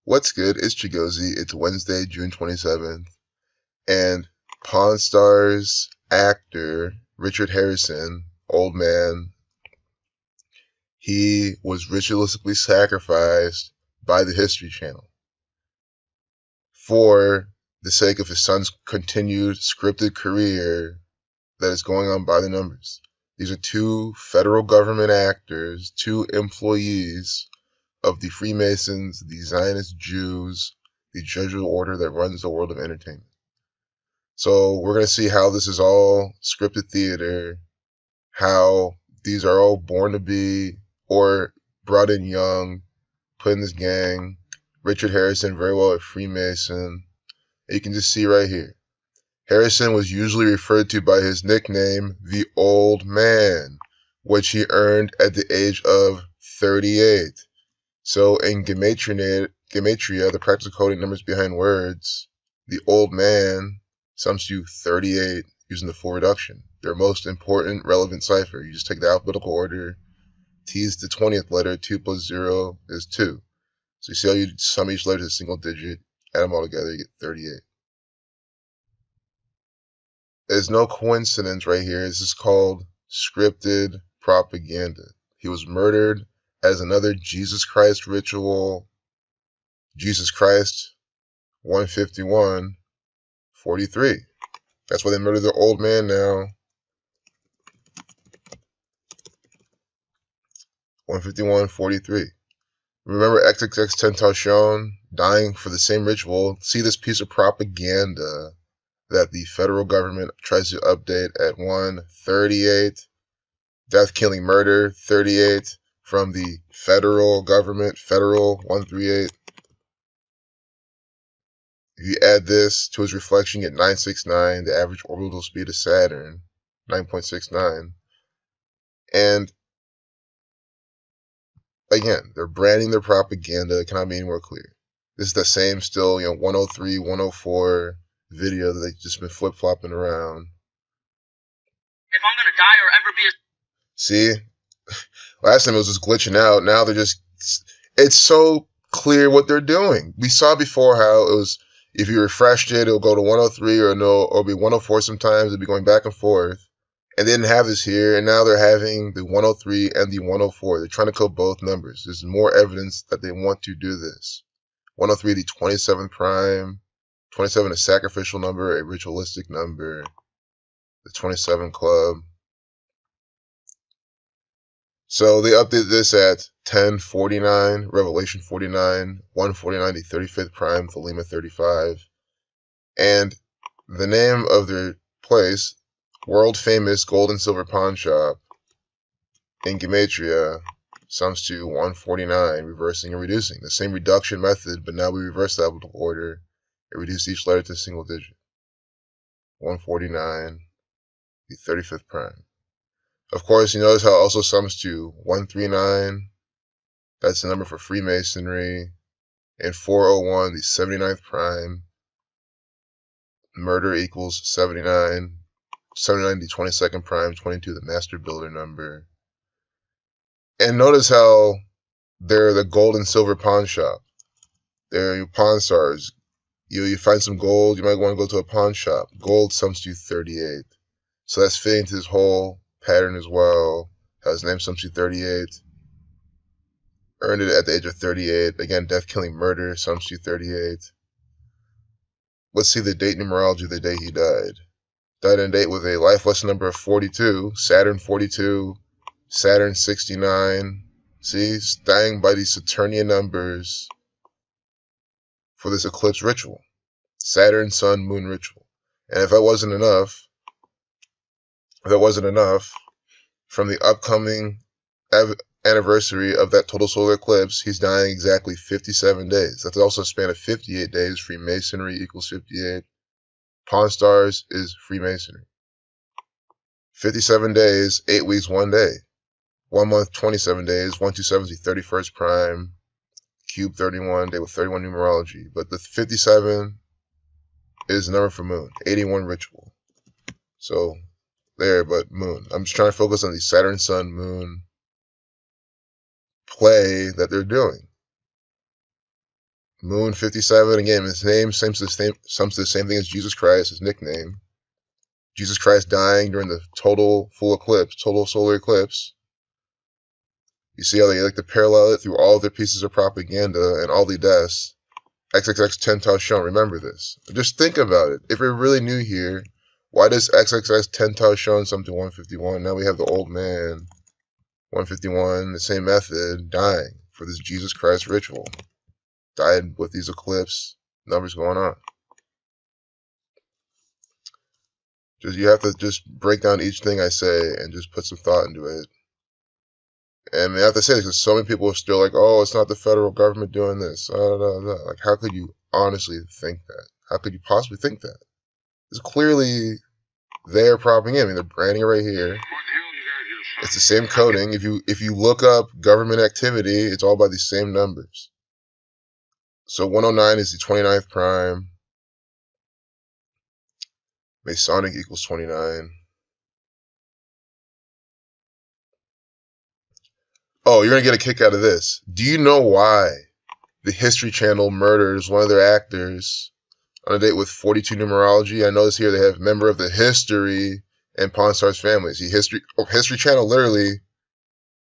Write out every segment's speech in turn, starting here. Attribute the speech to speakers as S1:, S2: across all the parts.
S1: What's good? It's Chigozie. It's Wednesday, June 27th, and Pawn Stars actor Richard Harrison, old man, he was ritualistically sacrificed by the History Channel for the sake of his son's continued scripted career that is going on by the numbers. These are two federal government actors, two employees of the Freemasons, the Zionist Jews, the Jesuit order that runs the world of entertainment. So we're going to see how this is all scripted theater, how these are all born to be or brought in young, put in this gang. Richard Harrison, very well a Freemason. And you can just see right here. Harrison was usually referred to by his nickname, the Old Man, which he earned at the age of 38. So in Gematria, the practical coding numbers behind words, the Old Man sums to 38 using the full reduction. Their most important relevant cipher. You just take the alphabetical order. T is the 20th letter. 2 plus 0 is 2. So you see how you sum each letter to a single digit, add them all together, you get 38. There's no coincidence right here. This is called scripted propaganda. He was murdered as another Jesus Christ ritual. Jesus Christ, 151:43. That's why they murdered their old man now. 151:43. Remember XXXTentacion dying for the same ritual? See this piece of propaganda that the federal government tries to update at 1:38. Death, killing, murder, 38 from the federal government, federal 138. If you add this to his reflection at 969, the average orbital speed of Saturn, 9.69. And again, they're branding their propaganda. It cannot be any more clear. This is the same still, 103, 104 video that they've just been flip-flopping around.
S2: If I'm gonna die or ever be a...
S1: See? Last time it was just glitching out. Now they're just... It's so clear what they're doing. We saw before how it was... If you refreshed it, it'll go to 103 or no, or it'll be 104 sometimes. It'll be going back and forth. And they didn't have this here, and now they're having the 103 and the 104. They're trying to code both numbers. There's more evidence that they want to do this. 103, the 27th prime. 27, a sacrificial number, a ritualistic number. The 27 club. So they updated this at 10:49, Revelation 49, 149, the 35th prime, Thelema 35. And the name of their place, world famous gold and silver pawn shop in Gematria, sums to 149, reversing and reducing. The same reduction method, but now we reverse the alphabetical order and reduce each letter to a single digit. 149, the 35th prime. Of course, you notice how it also sums to 139. That's the number for Freemasonry. And 401, the 79th prime. Murder equals 79. 79, the 22nd prime. 22, the master builder number. And notice how they're the gold and silver pawn shop. They're your pawn stars. You find some gold, you might want to go to a pawn shop. Gold sums to 38. So that's fitting to this whole pattern as well. How his name sums to 38. Earned it at the age of 38. Again, death, killing, murder sums to 38. Let's see the date numerology of the day he died. Died in date with a life lesson number of 42. Saturn 42. Saturn 69. See, he's dying by these Saturnian numbers for this eclipse ritual. Saturn, Sun, Moon ritual. And if that wasn't enough, from the upcoming anniversary of that total solar eclipse, he's dying exactly 57 days. That's also a span of 58 days. Freemasonry equals 58. Pawn Stars is Freemasonry. 57 days, 8 weeks, 1 day. 1 month, 27 days. 127 is the 31st prime. Cube 31, day with 31 numerology. But the 57 is the number for moon. 81 ritual. So there, but moon. I'm just trying to focus on the Saturn, Sun, Moon play that they're doing. Moon 57, again, his name sums to the same thing as Jesus Christ, his nickname. Jesus Christ dying during the total solar eclipse. You see how they like to parallel it through all of their pieces of propaganda and all the deaths. XXX 10 Tau shown. Remember this. Just think about it. If you're really new here, why does XXX 10 Tau shown sum to 151? Now we have the old man, 151, the same method, dying for this Jesus Christ ritual. Died with these eclipse numbers going on. You have to just break down each thing I say and just put some thought into it. And I have to say this because so many people are still like, oh, it's not the federal government doing this. Like, how could you honestly think that? How could you possibly think that? It's clearly their propaganda. I mean, they're branding it right here. It's the same coding. If you look up government activity, it's all by these same numbers. So 109 is the 29th prime. Masonic equals 29. Oh, you're going to get a kick out of this. Do you know why the History Channel murders one of their actors on a date with 42 numerology? I notice here they have member of the History and Pawn Stars family. See, History Channel literally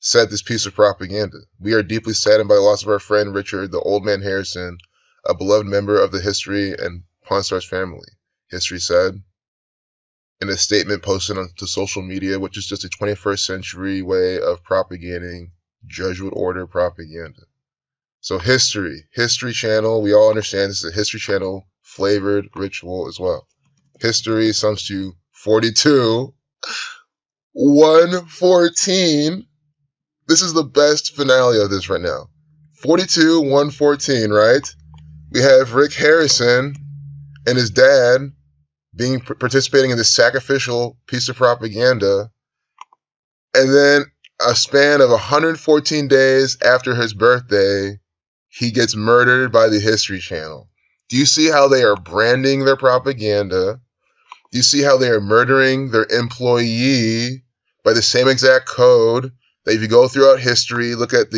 S1: said this piece of propaganda. We are deeply saddened by the loss of our friend Richard, the old man Harrison, a beloved member of the History and Pawn Stars family. History said in a statement posted onto social media, which is just a 21st century way of propagating Jesuit order propaganda. So History Channel, we all understand this is a History Channel flavored ritual as well. History sums to 42, 114. This is the best finale of this right now. 42, 114, right? We have Rick Harrison and his dad participating in this sacrificial piece of propaganda, and then a span of 114 days after his birthday, he gets murdered by the History Channel. Do you see how they are branding their propaganda? Do you see how they are murdering their employee by the same exact code that if you go throughout history, look at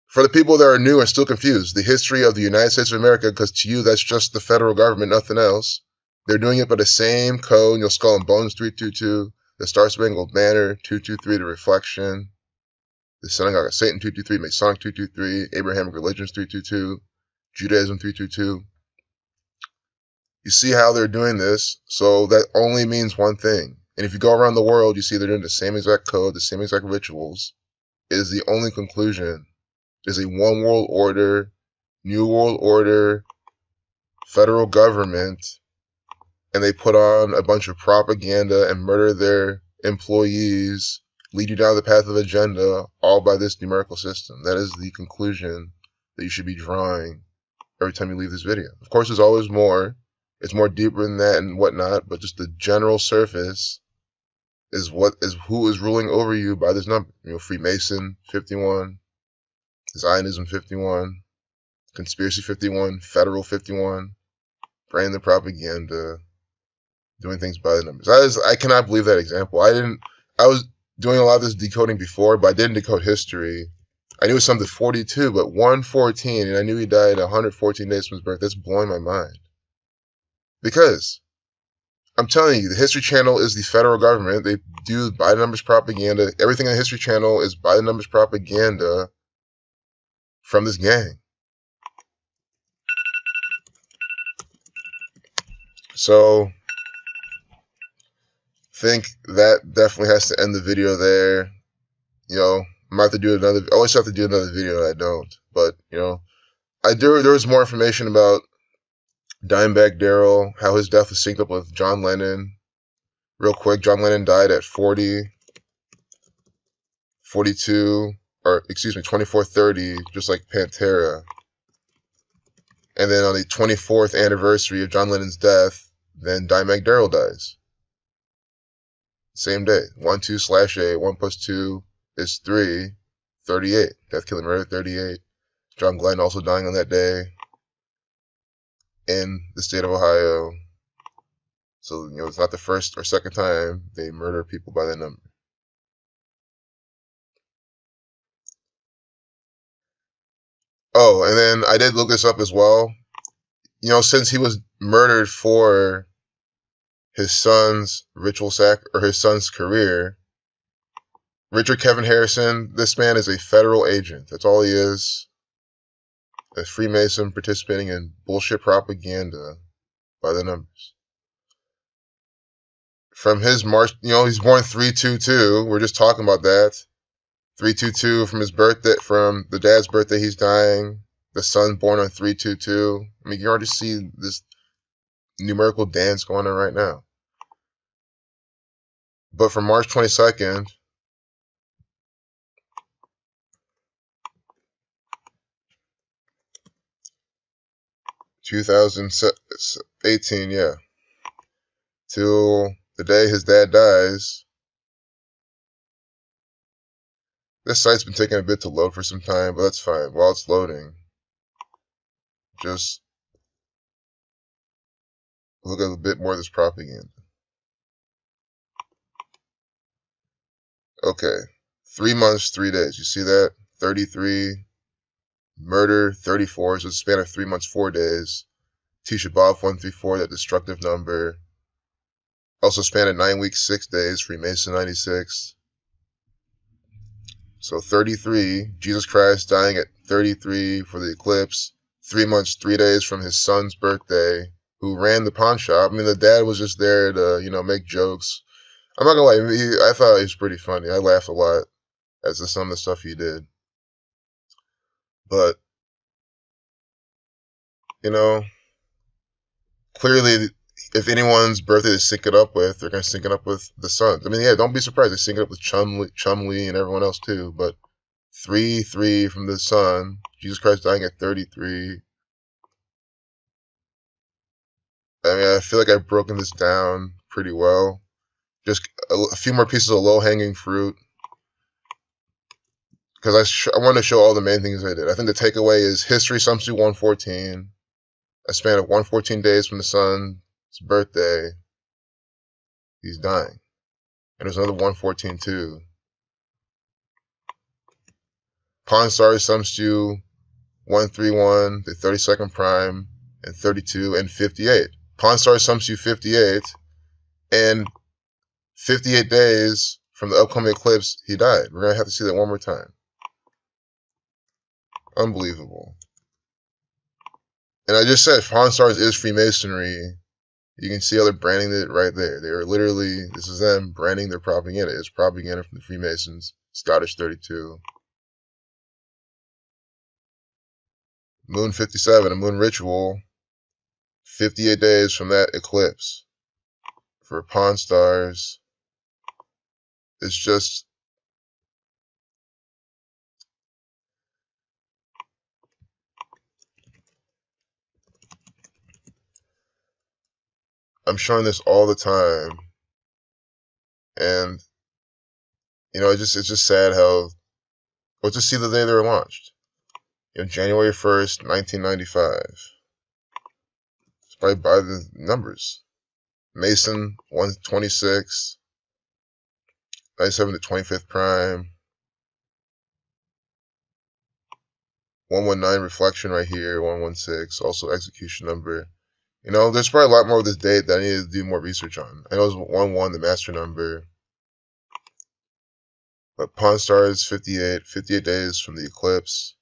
S1: for the people that are new and still confused, the history of the United States of America, because to you that's just the federal government, nothing else. They're doing it by the same code. You'll Skull and Bones 322, the Star Spangled Banner 223, the Reflection, the Synagogue of Satan 223, Masonic 223, Abrahamic Religions 322, Judaism 322. You see how they're doing this, so that only means one thing. And if you go around the world, you see they're doing the same exact code, the same exact rituals. It is the only conclusion. There's a one world order, new world order, federal government, and they put on a bunch of propaganda and murder their employees, lead you down the path of agenda, all by this numerical system. That is the conclusion that you should be drawing every time you leave this video. Of course, there's always more. It's more deeper than that and whatnot, but just the general surface is who is ruling over you by this number. You know, Freemason 51, Zionism 51, Conspiracy 51, Federal 51, brand the propaganda, doing things by the numbers. I cannot believe that example. I was doing a lot of this decoding before, but I didn't decode history. I knew it was something 42, but 114, and I knew he died 114 days from his birth. That's blowing my mind. Because I'm telling you, the History Channel is the federal government. They do by the numbers propaganda. Everything on the History Channel is by the numbers propaganda from this gang. So I think that definitely has to end the video there. You know, I'm about to do I always have to do another video and I don't. But, you know, there was more information about Dimebag Darrell, how his death was synced up with John Lennon. Real quick, John Lennon died at 40, 42, or excuse me, 24:30, just like Pantera. And then on the 24th anniversary of John Lennon's death, then Dimebag Darrell dies. Same day. 1, 2/8. 1 plus 2 is 3. 38. Death, killing, murder, 38. John Glenn also dying on that day in the state of Ohio. So, you know, it's not the first or second time they murder people by that number. Oh, and then I did look this up as well. You know, since he was murdered for his son's his son's career, Richard Kevin Harrison, this man is a federal agent. That's all he is. A Freemason participating in bullshit propaganda by the numbers. From his March, you know, he's born 322. We're just talking about that. 322 from his birthday, from the dad's birthday, he's dying. The son born on 322. I mean, you already see this numerical dance going on right now. But from March 22nd, 2018, yeah, till the day his dad dies. This site's been taking a bit to load for some time, but that's fine. While it's loading, just look at a bit more of this propaganda. Okay, 3 months, 3 days. You see that? 33, murder, 34. So it's a span of 3 months, 4 days. Tisha B'Av 134, that destructive number. Also span of 9 weeks, 6 days. Freemason 96. So 33, Jesus Christ dying at 33 for the eclipse. 3 months, 3 days from his son's birthday, who ran the pawn shop. I mean, the dad was just there to, you know, make jokes. I'm not gonna lie, I thought he was pretty funny. I laughed a lot at some of the stuff he did. But, you know, clearly, if anyone's birthday to sync it up with, they're gonna sync it up with the Suns. I mean, yeah, don't be surprised they sync it up with Chumlee and everyone else too. But 3-3 from the Sun, Jesus Christ dying at 33. I mean, I feel like I've broken this down pretty well. Just a few more pieces of low-hanging fruit, because I wanted to show all the main things I did. I think the takeaway is history sums to 114. A span of 114 days from the son's birthday, he's dying. And there's another 114 too. Pawn stars sums to 131, the 32nd prime, and 32, and 58. Pawn stars sums to 58, and 58 days from the upcoming eclipse, he died. We're going to have to see that one more time. Unbelievable. And I just said, Pawn Stars is Freemasonry. You can see how they're branding it right there. They are literally, this is them branding their propaganda. It's propaganda from the Freemasons. Scottish 32. Moon 57, a moon ritual. 58 days from that eclipse. For Pawn Stars, it's just, I'm showing this all the time, and you know, it's just sad how, well, just see the day they were launched. You know, January 1st, 1995. It's probably by the numbers. Mason 126, 97 to 25th prime, 119 reflection right here, 116, also execution number. You know, there's probably a lot more of this date that I need to do more research on. I know it's 11, the master number. But Pawn Stars 58, 58 days from the eclipse.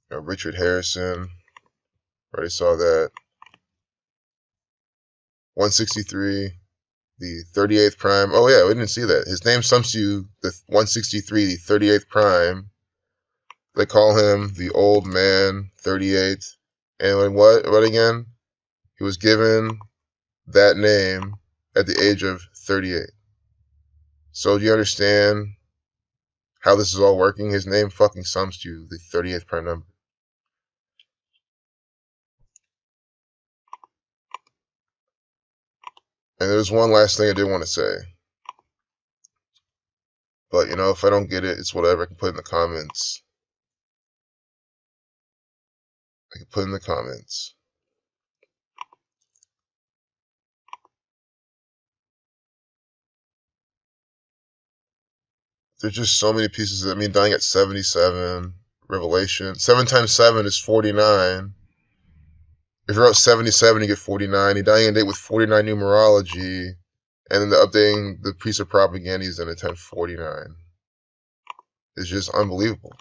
S1: You know, Richard Harrison, already saw that. 163, the 38th prime. Oh yeah, we didn't see that. His name sums to the 163, the 38th prime. They call him the old man, 38. And what again? He was given that name at the age of 38. So do you understand how this is all working? His name fucking sums to the 38th prime number. And there's one last thing I did want to say. But, you know, if I don't get it, it's whatever. I can put it in the comments. I can put it in the comments. There's just so many pieces. I mean, dying at 77, Revelation. 7 times 7 is 49. If you're at 77, you get 49. You're dying in date with 49 numerology. And then the updating the piece of propaganda is in a 1049. It's just unbelievable.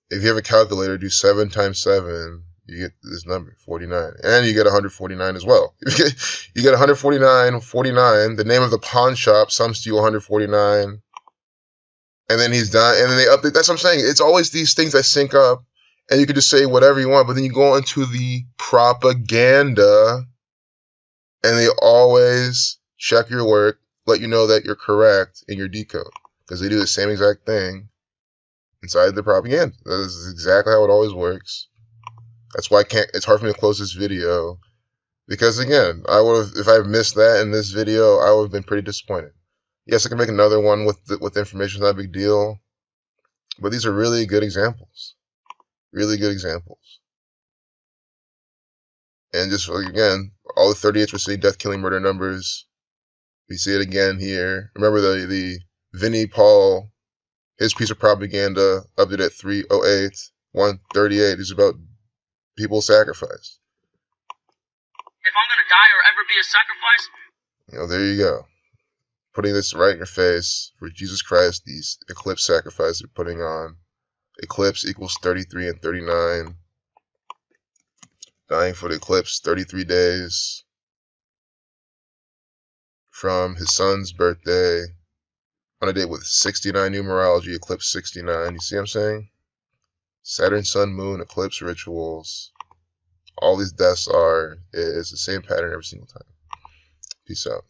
S1: If you have a calculator, do 7 times 7, you get this number, 49. And you get 149 as well. You get 149, 49. The name of the pawn shop sums to you 149. And then he's done. And then they update. That's what I'm saying. It's always these things that sync up. And you can just say whatever you want. But then you go into the propaganda. And they always check your work, let you know that you're correct in your decode. Because they do the same exact thing inside the propaganda. That is exactly how it always works. That's why it's hard for me to close this video. Because again, if I missed that in this video, I would have been pretty disappointed. Yes, I can make another one with information, not a big deal. But these are really good examples. Really good examples. And just again, all the 38th we're seeing death, killing, murder numbers. We see it again here. Remember the Vinnie Paul, his piece of propaganda updated at 308, 138 is about people sacrificed.
S2: If I'm gonna die or ever be a sacrifice,
S1: you know, there you go. Putting this right in your face for Jesus Christ, these Eclipse sacrifices they're putting on. Eclipse equals 33 and 39. Dying for the eclipse, 33 days from his son's birthday, on a date with 69 numerology, eclipse 69. You see what I'm saying? Saturn, sun, moon, eclipse rituals. All these deaths is the same pattern every single time. Peace out.